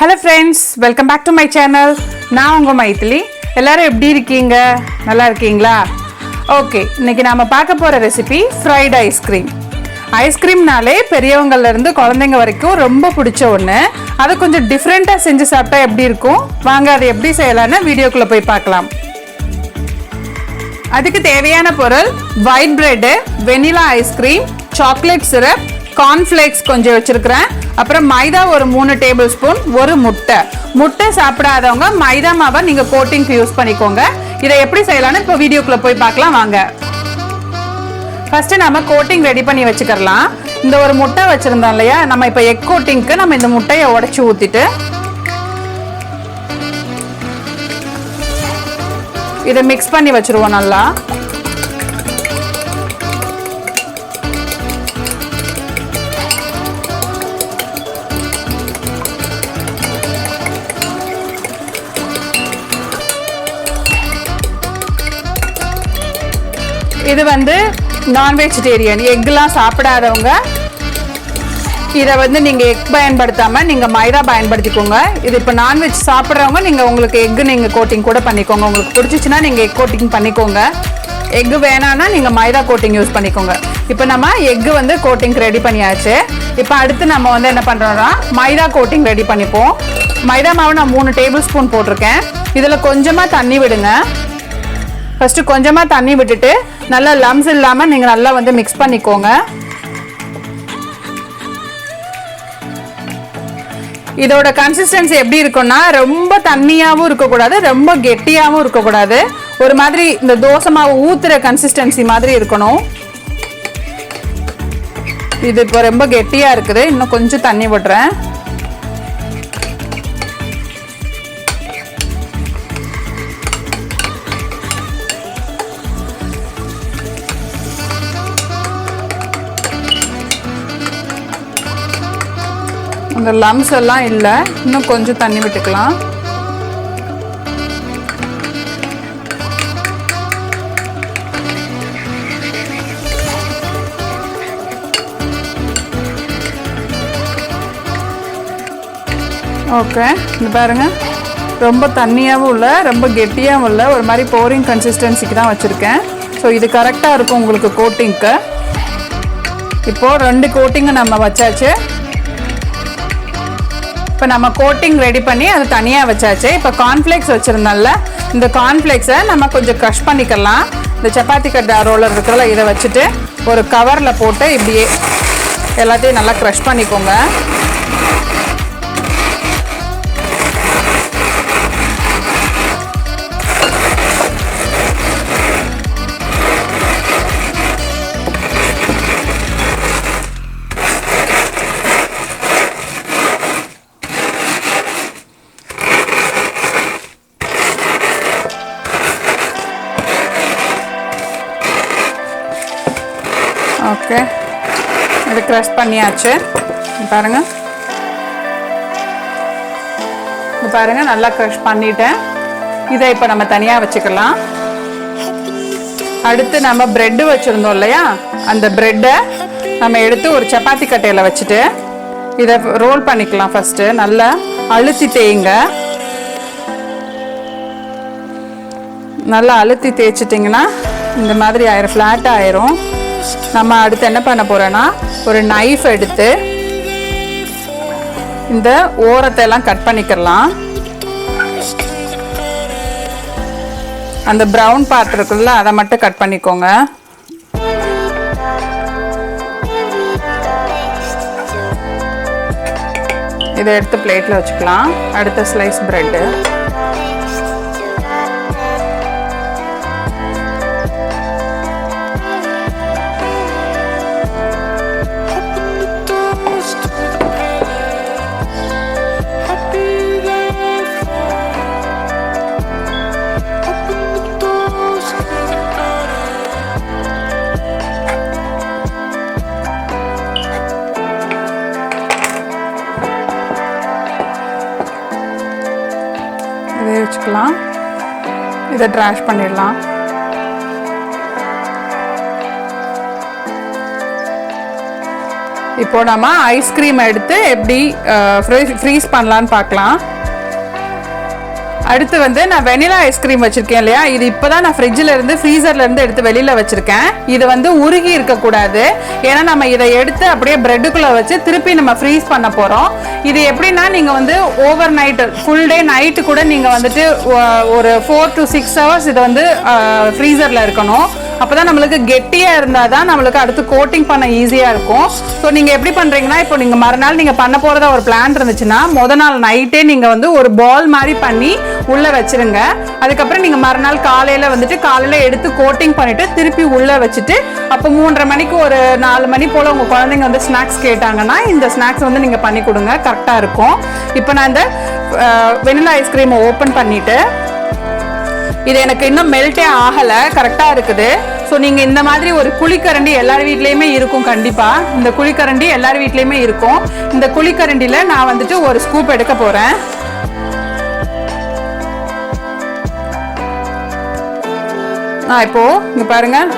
Hello friends, welcome back to my channel. நான் உங்க மைதிலி. எல்லாரும் எப்படி இருக்கீங்க? நல்லா இருக்கீங்களா? ஓகே, இன்னைக்கு நாம பார்க்க போற ரெசிபி ஃப்ரைட் ஐஸ்கிரீம். ஐஸ்கிரீம்னாலே பெரியவங்கள்ல இருந்து குழந்தைங்க வரைக்கும் ரொம்ப பிடிச்ச ஒன்று. அதை கொஞ்சம் டிஃப்ரெண்டா செஞ்சு சாப்பிட்டா எப்படி இருக்கும்? வாங்க அதை எப்படி செய்யலாம்னு வீடியோக்குள்ள போய் பார்க்கலாம். அதுக்கு தேவையான பொருள் white bread, vanilla ice cream, chocolate syrup, cornflakes கொஞ்சம் வச்சிருக்கிறேன். அப்புறம் மைதா ஒரு 3 டேபிள் ஸ்பூன், ஒரு முட்டை சாப்பிடாதவங்க மைதா மாவை நீங்க கோட்டிங்க்கு யூஸ் பண்ணிக்கோங்க. இதை எப்படி செய்யலாம்னு இப்போ வீடியோக்குள்ள போய் பார்க்கலாம் வாங்க. ஃபர்ஸ்ட் நம்ம கோட்டிங் ரெடி பண்ணி வச்சுக்கலாம். இந்த ஒரு முட்டை வச்சிருந்தோம் இல்லையா, நம்ம இப்போ எக் கோட்டிங்க்கு நம்ம இந்த முட்டையை உடைச்சு ஊத்திட்டு இதை மிக்ஸ் பண்ணி வச்சிருவோம் நல்லா. இது வந்து நான் வெஜிடேரியன், எக்லாம் சாப்பிடாதவங்க இதை வந்து நீங்கள் எக் பயன்படுத்தாமல் நீங்கள் மைதா பயன்படுத்திக்கோங்க. இது இப்போ நான்வெஜ் சாப்பிட்றவங்க நீங்கள் உங்களுக்கு எக்கு நீங்கள் கோட்டிங் கூட பண்ணிக்கோங்க. உங்களுக்கு பிடிச்சிச்சின்னா நீங்கள் எக் கோட்டிங் பண்ணிக்கோங்க. எக்கு வேணான்னா நீங்கள் மைதா கோட்டிங் யூஸ் பண்ணிக்கோங்க. இப்போ நம்ம எக்கு வந்து கோட்டிங் ரெடி பண்ணியாச்சு. இப்போ அடுத்து நம்ம வந்து என்ன பண்ணுறோம்னா மைதா கோட்டிங் ரெடி பண்ணிப்போம். மைதா மாவு நான் 3 டேபிள் ஸ்பூன் போட்டிருக்கேன். இதில் கொஞ்சமாக தண்ணி விடுங்க. ஃபஸ்ட்டு கொஞ்சமாக தண்ணி விட்டுட்டு நல்லா லம்ஸ் இல்லாமல் நீங்கள் நல்லா வந்து மிக்ஸ் பண்ணிக்கோங்க. இதோட கன்சிஸ்டன்சி எப்படி இருக்கும்னா ரொம்ப தண்ணியாகவும் இருக்கக்கூடாது, ரொம்ப கெட்டியாகவும் இருக்கக்கூடாது. ஒரு மாதிரி இந்த தோசை மாவு ஊற்றுற கன்சிஸ்டன்சி மாதிரி இருக்கணும். இது இப்போ ரொம்ப கெட்டியாக இருக்குது, இன்னும் கொஞ்சம் தண்ணி விடுறேன். அந்த லம்ஸ் எல்லாம் இல்லை, இன்னும் கொஞ்சம் தண்ணி விட்டுக்கலாம். ஓகே, இது பாருங்க, ரொம்ப தண்ணியாகவும் இல்லை ரொம்ப கெட்டியாகவும் இல்லை, ஒரு மாதிரி போரிங் கன்சிஸ்டன்சிக்கு தான் வச்சுருக்கேன். ஸோ இது கரெக்டாக இருக்கும் உங்களுக்கு கோட்டிங்க்கு. இப்போது 2 கோட்டிங்கு நம்ம வச்சாச்சு. இப்போ நம்ம கோட்டிங் ரெடி பண்ணி அது தனியாக வச்சாச்சு. இப்போ கார்ன்ஃப்ளேக்ஸ் வச்சுருந்தோம்ல, இந்த கார்ன்ஃப்ளேக்ஸை நம்ம கொஞ்சம் க்ரஷ் பண்ணிக்கலாம். இந்த சப்பாத்தி கட்டை ரோலர் இருக்கிறல இதை வச்சுட்டு ஒரு கவரில் போட்டு இப்படியே எல்லாத்தையும் நல்லா க்ரஷ் பண்ணிக்கோங்க. ஓகே, இது க்ரஷ் பண்ணியாச்சு. பாருங்கள் நல்லா க்ரஷ் பண்ணிட்டேன். இதை இப்போ நம்ம தனியாக வச்சுக்கலாம். அடுத்து நம்ம ப்ரெட்டு வச்சுருந்தோம் இல்லையா, அந்த ப்ரெட்டை நம்ம எடுத்து ஒரு சப்பாத்தி கட்டையில் வச்சுட்டு இதை ரோல் பண்ணிக்கலாம். ஃபஸ்ட்டு நல்லா அழுத்தி தேய்ங்க. நல்லா அழுத்தி தேய்ச்சிட்டிங்கன்னா இந்த மாதிரி ஆயிரும், ஃப்ளாட்டாக ஆயிரும். நம்ம அடுத்து என்ன பண்ண போறோம்னா ஒரு நைஃப் எடுத்து இந்த ஓரத்தை எல்லாம் கட் பண்ணிக்கலாம். அந்த ப்ரௌன் பார்ட் இருக்குல்ல, அதை மட்டும் கட் பண்ணிக்கோங்க. இதை எடுத்து பிளேட்ல வச்சுக்கலாம். அடுத்த ஸ்லைஸ் பிரெட்டு. இதை வச்சுக்கலாம். இதை ட்ராஷ் பண்ணிடலாம். இப்போ நம்ம ஐஸ்கிரீம் எடுத்து எப்படி ஃப்ரீஸ் பண்ணலான்னு பார்க்கலாம். அடுத்து வந்து நான் வெனிலா ஐஸ்கிரீம் வச்சிருக்கேன் இல்லையா, இது இப்போதான் நான் ஃப்ரிட்ஜில் இருந்து ஃப்ரீசர்ல இருந்து எடுத்து வெளியில வச்சிருக்கேன். இது வந்து உருகி இருக்கக்கூடாது, ஏன்னா நம்ம இதை எடுத்து அப்படியே பிரெட்டுக்குள்ள வச்சு திருப்பி நம்ம ஃப்ரீஸ் பண்ண போறோம். இது எப்படின்னா நீங்க வந்து over night full day night கூட நீங்க வந்துட்டு ஒரு 4 to 6 hours இதை வந்து ஃப்ரீசர்ல இருக்கணும். அப்போதான் நம்மளுக்கு கெட்டியாக இருந்தால் தான் நம்மளுக்கு அடுத்து கோட்டிங் பண்ண ஈஸியாக இருக்கும். ஸோ நீங்கள் எப்படி பண்ணுறீங்கன்னா, இப்போ நீங்கள் மறுநாள் நீங்கள் பண்ண போகிறதா ஒரு பிளான் இருந்துச்சுன்னா நாள் நைட்டே நீங்கள் வந்து ஒரு பால் மாதிரி பண்ணி உள்ளே வச்சுருங்க. அதுக்கப்புறம் நீங்கள் மறுநாள் காலையில் வந்துட்டு காலையில் எடுத்து கோட்டிங் பண்ணிவிட்டு திருப்பி உள்ளே வச்சுட்டு அப்போ 3:30 மணிக்கு ஒரு 4 மணி போல் உங்கள் குழந்தைங்க வந்து ஸ்நாக்ஸ் கேட்டாங்கன்னா இந்த ஸ்நாக்ஸ் வந்து நீங்கள் பண்ணி கொடுங்க, கரெக்டாக இருக்கும். இப்போ நான் இந்த வெனிலா ஐஸ்கிரீமை ஓப்பன் பண்ணிவிட்டு இது எனக்கு இன்னும் மெல்ட்டே ஆகலை, கரெக்டாக இருக்குது. ஸோ நீங்கள் இந்த மாதிரி ஒரு குழிக்கரண்டி எல்லார் வீட்லேயுமே இருக்கும், கண்டிப்பாக இந்த குழிக்கரண்டி எல்லார் வீட்லேயுமே இருக்கும். இந்த குழிக்கரண்டியில் நான் வந்துட்டு ஒரு ஸ்கூப் எடுக்க போகிறேன். இப்போது இங்கே பாருங்கள்,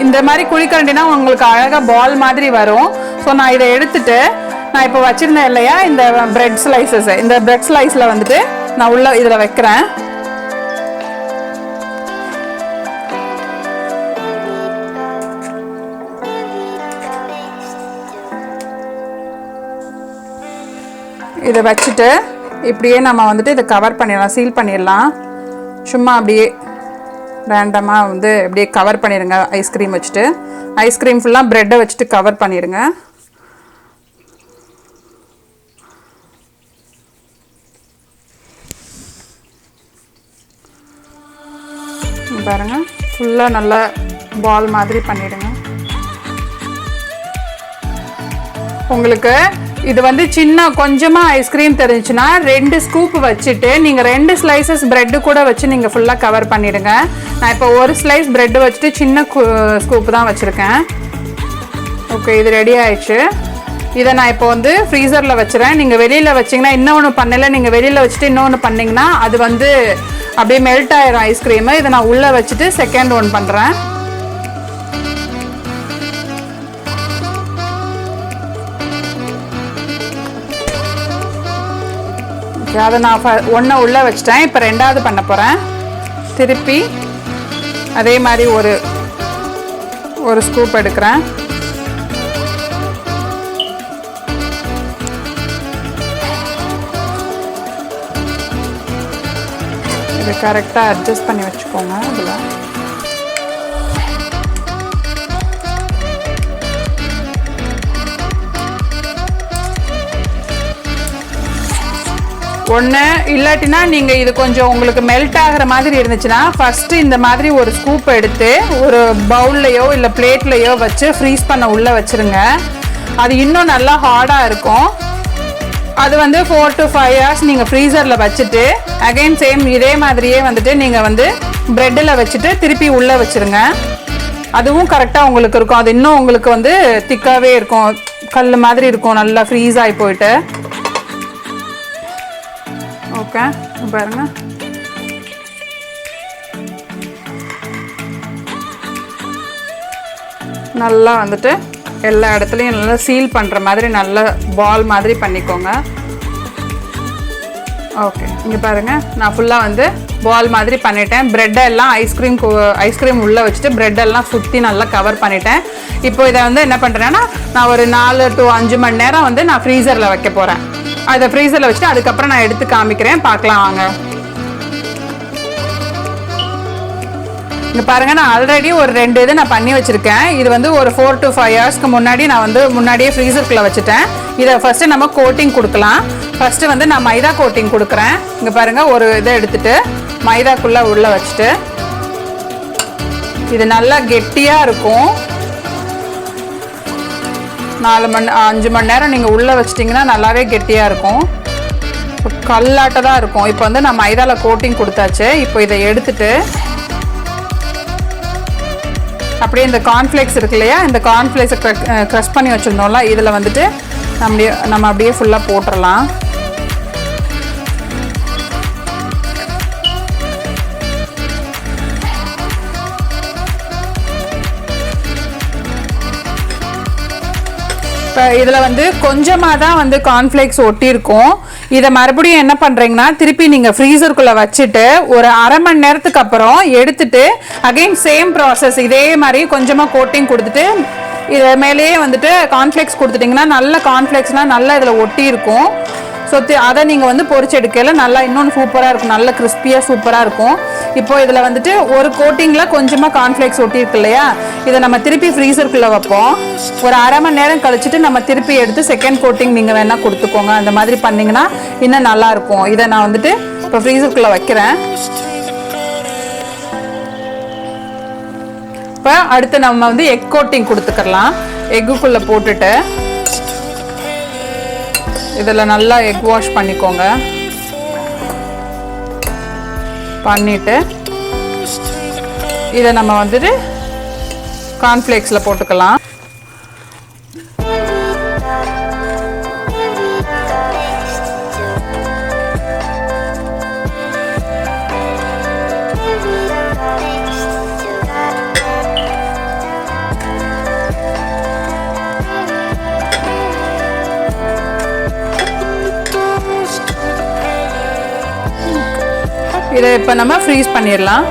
இந்த மாதிரி குழிக்கரண்டினா உங்களுக்கு அழகாக பால் மாதிரி வரும். ஸோ நான் இதை எடுத்துட்டு நான் இப்போ வச்சுருந்தேன் இல்லையா இந்த பிரெட் ஸ்லைசஸ், இந்த பிரெட் ஸ்லைஸில் வந்துட்டு நான் உள்ள இதில் வைக்கிறேன். இதை வச்சுட்டு இப்படியே நம்ம வந்துட்டு இதை கவர் பண்ணிடலாம், சீல் பண்ணிடலாம். சும்மா அப்படியே ரேண்டமாக வந்து அப்படியே கவர் பண்ணிடுங்க. ஐஸ்கிரீம் வச்சுட்டு ஐஸ்கிரீம் ஃபுல்லாக ப்ரெட்டை வச்சுட்டு கவர் பண்ணிடுங்க. பாருங்கள், ஃபுல்லாக நல்லா பால் மாதிரி பண்ணிவிடுங்க. உங்களுக்கு இது வந்து சின்ன கொஞ்சமாக ஐஸ்கிரீம் தெரிஞ்சுன்னா 2 ஸ்கூப் வச்சுட்டு நீங்கள் 2 ஸ்லைசஸ் ப்ரெட்டு கூட வச்சு நீங்கள் ஃபுல்லாக கவர் பண்ணிவிடுங்க. நான் இப்போ ஒரு ஸ்லைஸ் ப்ரெட்டு வச்சுட்டு சின்ன ஸ்கூப் தான் வச்சுருக்கேன். ஓகே, இது ரெடி ஆயிடுச்சு. இதை நான் இப்போ வந்து ஃப்ரீசரில் வச்சுறேன். நீங்கள் வெளியில் வச்சிங்கன்னா இன்னொன்று பண்ணல, நீங்கள் வெளியில் வச்சுட்டு இன்னொன்று பண்ணிங்கன்னா அது வந்து அப்படியே மெல்ட் ஆயிரும் ஐஸ்கிரீமு. இதை நான் உள்ளே வச்சுட்டு செகண்ட் ஒன் பண்ணுறேன். அதை நான் ஒன்றை உள்ளே வச்சிட்டேன். இப்போ 2வது பண்ண போகிறேன். திருப்பி அதே மாதிரி ஒரு ஸ்கூப் எடுக்கிறேன். இது கரெக்டாக அட்ஜஸ்ட் பண்ணி வச்சுக்கோங்க. இதில் ஒன்று இல்லாட்டினா நீங்கள் இது கொஞ்சம் உங்களுக்கு மெல்ட் ஆகிற மாதிரி இருந்துச்சுன்னா ஃபஸ்ட்டு இந்த மாதிரி ஒரு ஸ்கூப் எடுத்து ஒரு பவுல்லையோ இல்லை பிளேட்லையோ வச்சு ஃப்ரீஸ் பண்ண உள்ளே வச்சுருங்க. அது இன்னும் நல்லா ஹார்டாக இருக்கும். அது வந்து 4 to 5 hours நீங்கள் ஃப்ரீசரில் வச்சுட்டு அகைன் சேம் இதே மாதிரியே வந்துட்டு நீங்கள் வந்து ப்ரெட்டில் வச்சுட்டு திருப்பி உள்ளே வச்சுருங்க. அதுவும் கரெக்டாக உங்களுக்கு இருக்கும். அது இன்னும் உங்களுக்கு வந்து திக்காகவே இருக்கும், கல் மாதிரி இருக்கும், நல்லா ஃப்ரீஸ் ஆகி போயிட்டு. ஓகே, பாருங்க. நல்லா வந்துட்டு எல்லா இடத்துலையும் நல்லா சீல் பண்ணுற மாதிரி நல்ல பால் மாதிரி பண்ணிக்கோங்க. ஓகே, இங்கே பாருங்கள், நான் ஃபுல்லாக வந்து பால் மாதிரி பண்ணிட்டேன். ப்ரெட்டெல்லாம் ஐஸ்கிரீம் உள்ளே வச்சுட்டு ப்ரெட்டெல்லாம் சுற்றி நல்லா கவர் பண்ணிட்டேன். இப்போ இதை வந்து என்ன பண்ணுறேன்னா நான் ஒரு 4 to 5 மணி நேரம் வந்து நான் ஃப்ரீசரில் வைக்க போகிறேன். அதை ஃப்ரீசரில் வச்சுட்டு அதுக்கப்புறம் நான் எடுத்து காமிக்கிறேன், பார்க்கலாம் வாங்க. இங்கே பாருங்கள், நான் ஆல்ரெடி ஒரு 2 இது நான் பண்ணி வச்சுருக்கேன். இது வந்து ஒரு 4 to 5 hours முன்னாடி நான் வந்து முன்னாடியே ஃப்ரீசருக்குள்ளே வச்சுட்டேன். இதை ஃபஸ்ட்டு நம்ம கோட்டிங் கொடுக்கலாம். ஃபஸ்ட்டு வந்து நான் மைதா கோட்டிங் கொடுக்குறேன். இங்கே பாருங்கள், ஒரு இதை எடுத்துகிட்டு மைதாக்குள்ளே உள்ளே வச்சுட்டு இது நல்லா கெட்டியாக இருக்கும். 5 மணி நேரம் நீங்கள் உள்ளே வச்சிட்டிங்கன்னா நல்லாவே கெட்டியாக இருக்கும், கல்லாட்ட தான் இருக்கும். இப்போ வந்து நான் மைதாவில் கோட்டிங் கொடுத்தாச்சு. இப்போ இதை எடுத்துட்டு அப்படியே இந்த கார்ன்ஃப்ளேக்ஸ் இருக்கு இல்லையா, இந்த கார்ன்ஃப்ளேக்ஸை க்ரஷ் பண்ணி வச்சுருந்தோம்ல, இதில் வந்துட்டு நம்ம அப்படியே ஃபுல்லாக போட்டுடலாம். இப்போ இதில் வந்து கொஞ்சமாக தான் வந்து கார்ன்ஃப்ளேக்ஸ் ஒட்டியிருக்கும். இதை மறுபடியும் என்ன பண்ணுறீங்கன்னா திருப்பி நீங்கள் ஃப்ரீசருக்குள்ளே வச்சுட்டு ஒரு அரை மணி நேரத்துக்கு அப்புறம் எடுத்துட்டு அகெயின் சேம் ப்ராசஸ் இதே மாதிரி கொஞ்சமாக கோட்டிங் கொடுத்துட்டு இது மேலேயே வந்துட்டு கார்ன்ஃப்ளேக்ஸ் கொடுத்துட்டிங்கன்னா நல்ல கார்ன்ஃப்ளேக்ஸ்னால் நல்லா இதில் ஒட்டி இருக்கும். ஸோ அதை நீங்கள் வந்து பொரிச்சு எடுக்கல நல்லா இன்னொன்று சூப்பராக இருக்கும், நல்ல கிறிஸ்பியாக சூப்பராக இருக்கும். இப்போ இதில் வந்துட்டு ஒரு கோட்டிங்கில் கொஞ்சமாக கார்ன்ஃப்ளேக்ஸ் ஒட்டியிருக்கு இல்லையா, இதை நம்ம திருப்பி ஃப்ரீசருக்குள்ளே வைப்போம். ஒரு அரை மணி நேரம் கழிச்சுட்டு நம்ம திருப்பி எடுத்து செகண்ட் கோட்டிங் நீங்கள் வேணால் கொடுத்துக்கோங்க. அந்த மாதிரி பண்ணிங்கன்னா இன்னும் நல்லாயிருக்கும். இதை நான் வந்துட்டு இப்போ ஃப்ரீசருக்குள்ளே வைக்கிறேன். இப்போ அடுத்து நம்ம வந்து எக் கோட்டிங் கொடுத்துக்கலாம். எக்குக்குள்ளே போட்டுட்டு இதில் நல்லா எக் வாஷ் பண்ணிக்கோங்க. பண்ணிவிட்டு இதை நம்ம வந்துட்டு கார்ன்ஃப்ளேக்ஸில் போட்டுக்கலாம். இதை இப்போ நம்ம ஃப்ரீஸ் பண்ணிடலாம்.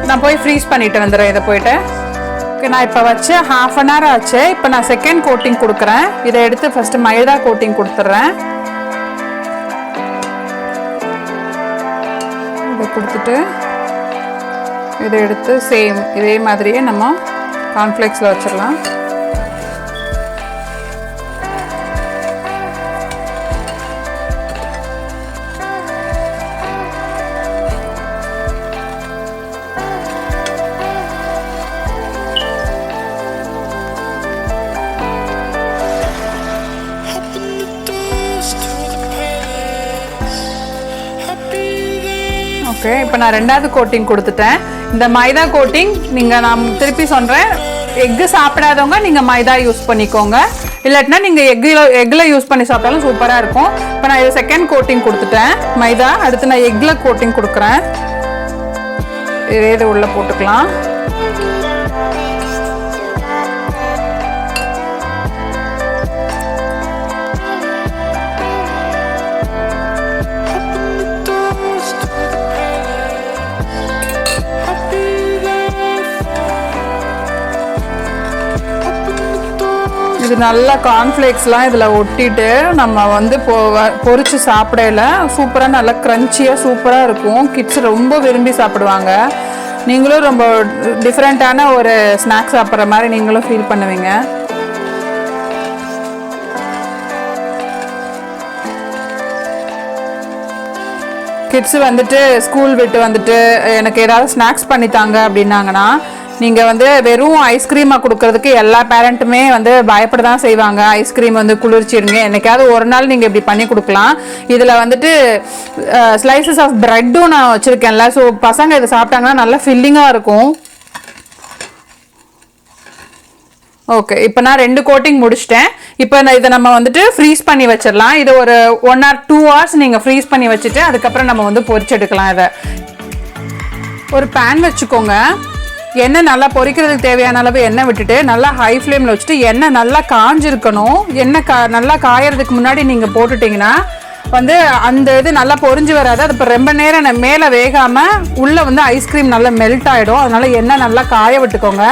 நான் போய் ஃப்ரீஸ் பண்ணிட்டு வந்துடுறேன். இதை போயிட்டு நான் இப்போ வச்சு ½ அன் ஹவர் ஆச்சு. இப்போ நான் செகண்ட் கோட்டிங் கொடுக்குறேன். இதை எடுத்து ஃபஸ்ட்டு மைதா கோட்டிங் கொடுத்துட்றேன். இதை கொடுத்துட்டு இதை எடுத்து சேம் இதே மாதிரியே நம்ம கார்ன்ஃப்ளேக்ஸில் வச்சிடலாம். ஓகே, இப்போ நான் ரெண்டாவது கோட்டிங் கொடுத்துட்டேன். இந்த மைதா கோட்டிங் நீங்கள் நான் திருப்பி சொல்கிறேன், எக்கு சாப்பிடாதவங்க நீங்கள் மைதா யூஸ் பண்ணிக்கோங்க. இல்லாட்டினா நீங்கள் எக்கில் யூஸ் பண்ணி சாப்பிட்டாலும் சூப்பராக இருக்கும். இப்போ நான் இது செகண்ட் கோட்டிங் கொடுத்துட்டேன் மைதா. அடுத்து நான் எக்கில் கோட்டிங் கொடுக்குறேன். இதே இது உள்ளே போட்டுக்கலாம். இது நல்லா கார்ன்ஃப்ளேக்ஸ்லாம் இதில் ஒட்டிட்டு நம்ம வந்து பொரிச்சு சாப்பிடல சூப்பராக நல்லா க்ரன்ச்சியாக சூப்பராக இருக்கும். கிட்ஸ் ரொம்ப விரும்பி சாப்பிடுவாங்க. நீங்களும் ரொம்ப டிஃப்ரெண்ட்டான ஒரு ஸ்நாக்ஸ் சாப்பிட்ற மாதிரி நீங்களும் ஃபீல் பண்ணுவீங்க. கிட்ஸ் வந்துட்டு ஸ்கூல் விட்டு வந்துட்டு எனக்கு ஏதாவது ஸ்நாக்ஸ் பண்ணித்தாங்க அப்படின்னாங்கன்னா நீங்கள் வந்து வெறும் ஐஸ்கிரீமாக கொடுக்கறதுக்கு எல்லா பேரண்ட்டுமே வந்து பயப்பட தான் செய்வாங்க. ஐஸ்கிரீம் வந்து குளிர்ச்சிடுங்க, என்னைக்காவது ஒரு நாள் நீங்கள் இப்படி பண்ணி கொடுக்கலாம். இதில் வந்துட்டு ஸ்லைசஸ் ஆஃப் ப்ரெட்டும் நான் வச்சுருக்கேன்ல, ஸோ பசங்க இதை சாப்பிட்டாங்கன்னா நல்லா ஃபில்லிங்காக இருக்கும். ஓகே, இப்போ நான் 2 கோட்டிங் முடிச்சிட்டேன். இப்போ இதை நம்ம வந்துட்டு ஃப்ரீஸ் பண்ணி வச்சிடலாம். இது ஒரு 1 or 2 hours நீங்கள் ஃப்ரீஸ் பண்ணி வச்சுட்டு அதுக்கப்புறம் நம்ம வந்து பொரிச்செடுக்கலாம். இதை ஒரு பேன் வச்சுக்கோங்க. எண்ணெய் நல்லா பொரிக்கிறதுக்கு தேவையான அளவு எண்ணெய் விட்டுட்டு நல்லா ஹை ஃப்ளேமில் வச்சுட்டு எண்ணெய் நல்லா காஞ்சிருக்கணும். எண்ணெய் நல்லா காயறதுக்கு முன்னாடி நீங்கள் போட்டுட்டிங்கன்னா வந்து அந்த இது நல்லா பொரிஞ்சு வராது. அது இப்போ ரொம்ப நேரம் மேலே வேகாமல் உள்ளே வந்து ஐஸ்கிரீம் நல்லா மெல்ட் ஆகிடும். அதனால் எண்ணெய் நல்லா காய விட்டுக்கோங்க.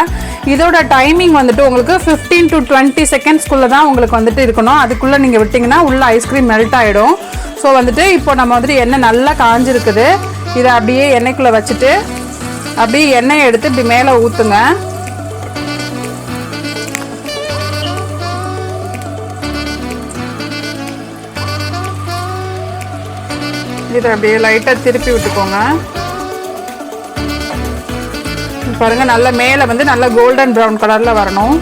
இதோட டைமிங் வந்துட்டு உங்களுக்கு 15 to 20 செகண்ட்ஸ்குள்ளே தான் உங்களுக்கு வந்துட்டு இருக்கணும். அதுக்குள்ளே நீங்கள் விட்டிங்கன்னா உள்ளே ஐஸ்கிரீம் மெல்ட் ஆகிடும். ஸோ வந்துட்டு இப்போ நம்ம வந்துட்டு எண்ணெய் நல்லா காஞ்சிருக்குது. இதை அப்படியே எண்ணெய்க்குள்ளே வச்சுட்டு அப்படியே எண்ணெயை எடுத்து இப்படி மேலே ஊற்றுங்க. இதை அப்படியே லைட்டாக திருப்பி விட்டுக்கோங்க. பாருங்க, நல்லா மேலே வந்து நல்லா கோல்டன் ப்ரௌன் கலரில் வரணும்.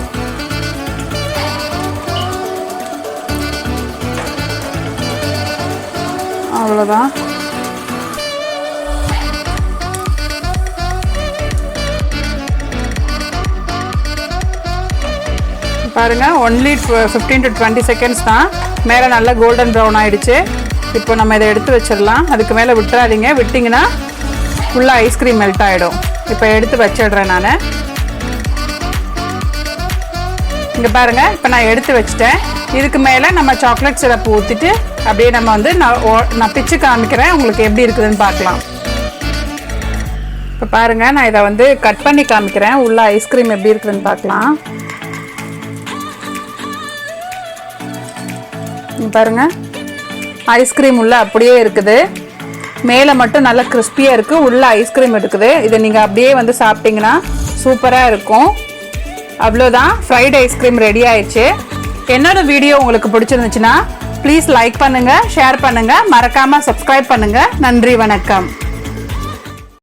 அவ்வளோதான். பாருங்க, ஒன்லி 15 to 20 செகண்ட்ஸ் தான். மேலே நல்லா கோல்டன் ப்ரௌன் ஆகிடுச்சு. இப்போ நம்ம இதை எடுத்து வச்சிடலாம். அதுக்கு மேலே விட்டுறாதீங்க, விட்டிங்கன்னா ஃபுல்லாக ஐஸ்கிரீம் மெல்ட் ஆகிடும். இப்போ எடுத்து வச்சிடுறேன் நான். இங்கே பாருங்கள், இப்போ நான் எடுத்து வச்சிட்டேன். இதுக்கு மேலே நம்ம சாக்லேட் சிரப் ஊற்றிட்டு அப்படியே நம்ம வந்து நான் பிச்சு காமிக்கிறேன், உங்களுக்கு எப்படி இருக்குதுன்னு பார்க்கலாம். இப்போ பாருங்கள், நான் இதை வந்து கட் பண்ணி காமிக்கிறேன், உள்ள ஐஸ்கிரீம் எப்படி இருக்குதுன்னு பார்க்கலாம். பாருங்கள், ஐஸ்கிரீம் உள்ள அப்படியே இருக்குது, மேலே மட்டும் நல்லா கிறிஸ்பியாக இருக்குது, உள்ள ஐஸ்கிரீம் இருக்குது. இதை நீங்கள் அப்படியே வந்து சாப்பிட்டீங்கன்னா சூப்பராக இருக்கும். அவ்வளோதான், ஃப்ரைட் ஐஸ்கிரீம் ரெடி ஆயிடுச்சு. என்னோட வீடியோ உங்களுக்கு பிடிச்சிருந்துச்சுன்னா ப்ளீஸ் லைக் பண்ணுங்கள், ஷேர் பண்ணுங்கள், மறக்காமல் சப்ஸ்கிரைப் பண்ணுங்கள். நன்றி, வணக்கம்.